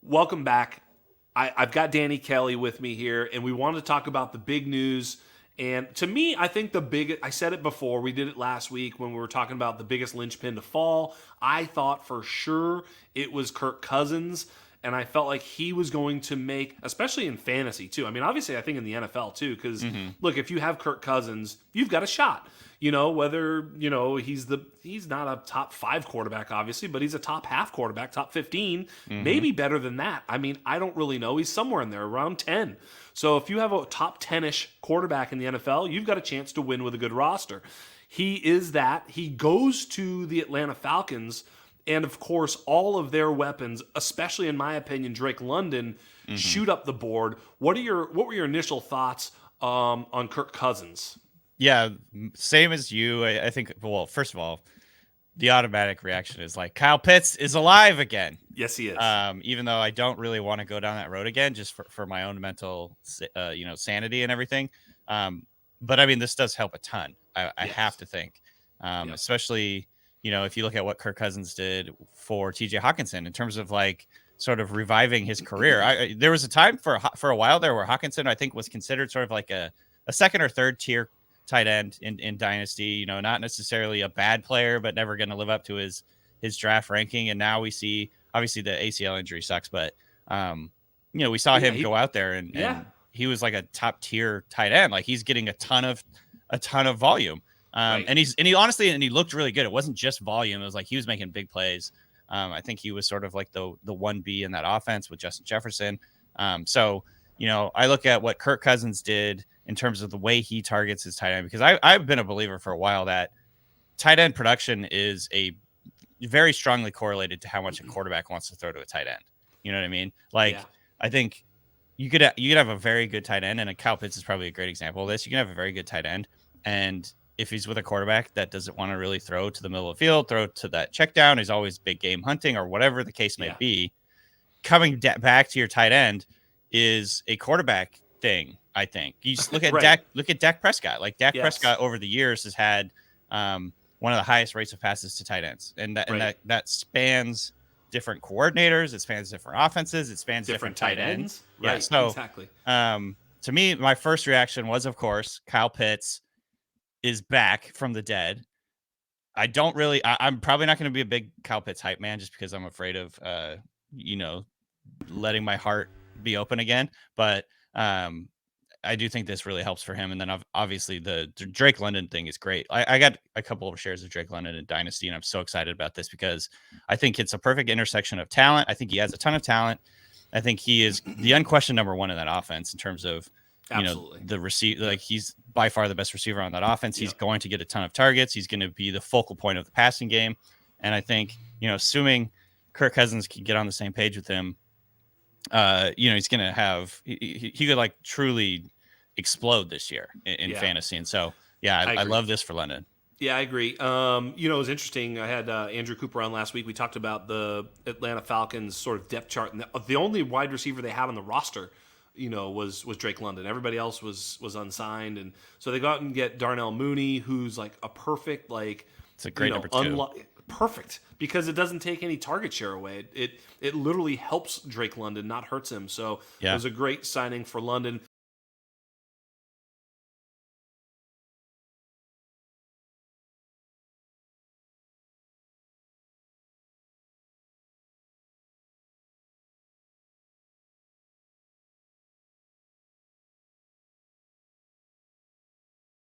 Welcome back. I've got Danny Kelly with me here, and we wanted to talk about the big news. And to me, I think I said it before, we did it last week when we were talking about the biggest linchpin to fall. I thought for sure it was Kirk Cousins, and I felt like he was going to make, especially in fantasy too. I mean, obviously, I think in the NFL too, because look, if you have Kirk Cousins, you've got a shot. Whether he's not a top 5 quarterback, obviously, but he's a top half quarterback, top 15, maybe better than that. I mean, I don't really know. He's somewhere in there, around 10. So if you have a top 10-ish quarterback in the NFL, you've got a chance to win with a good roster. He is that. He goes to the Atlanta Falcons, and of course, all of their weapons, especially in my opinion, Drake London, shoot up the board. What were your initial thoughts on Kirk Cousins? Yeah, same as you. I think, well, first of all, the automatic reaction is like, Kyle Pitts is alive again. Yes, he is. Even though I don't really want to go down that road again, just for my own mental, sanity and everything. But I mean, this does help a ton. I have to think, especially, if you look at what Kirk Cousins did for TJ Hawkinson in terms of like sort of reviving his career. There was a time for a while there where Hawkinson, I think, was considered sort of like a second or third tier tight end in Dynasty, not necessarily a bad player, but never going to live up to his draft ranking. And now we see, obviously the ACL injury sucks, but we saw him go out there and he was like a top tier tight end. Like he's getting a ton of volume. Right. And he honestly, and he looked really good. It wasn't just volume. It was like, he was making big plays. I think he was sort of like the 1B in that offense with Justin Jefferson. So I look at what Kirk Cousins did in terms of the way he targets his tight end, because I've been a believer for a while that tight end production is very strongly correlated to how much a quarterback wants to throw to a tight end. You know what I mean? Like, I think you could have a very good tight end, and Kyle Pitts is probably a great example of this. You can have a very good tight end, and if he's with a quarterback that doesn't want to really throw to the middle of the field, throw to that check down, he's always big game hunting or whatever the case may be, coming back to your tight end is a quarterback thing. I think you just look at Dak Prescott. Like Dak Prescott over the years has had one of the highest rates of passes to tight ends, and that spans different coordinators, it spans different offenses, it spans different tight ends. Right. Yeah, so exactly. To me, my first reaction was, of course, Kyle Pitts is back from the dead. I'm probably not going to be a big Kyle Pitts hype man, just because I'm afraid of letting my heart be open again. But I do think this really helps for him. And then obviously the Drake London thing is great. I got a couple of shares of Drake London in Dynasty, and I'm so excited about this because I think it's a perfect intersection of talent. I think he has a ton of talent. I think he is the unquestioned number one in that offense in terms of, the receiver. Like he's by far the best receiver on that offense. He's going to get a ton of targets. He's going to be the focal point of the passing game. And I think, assuming Kirk Cousins can get on the same page with him, he's going to have, he could like truly explode this year in fantasy. And so, I love this for London. Yeah, I agree. It was interesting. I had Andrew Cooper on last week. We talked about the Atlanta Falcons sort of depth chart, and the only wide receiver they had on the roster, was Drake London. Everybody else was unsigned, and so they go out and get Darnell Mooney, who's like a perfect It's a great number two. Perfect, because it doesn't take any target share away. It literally helps Drake London, not hurts him. So it was a great signing for London.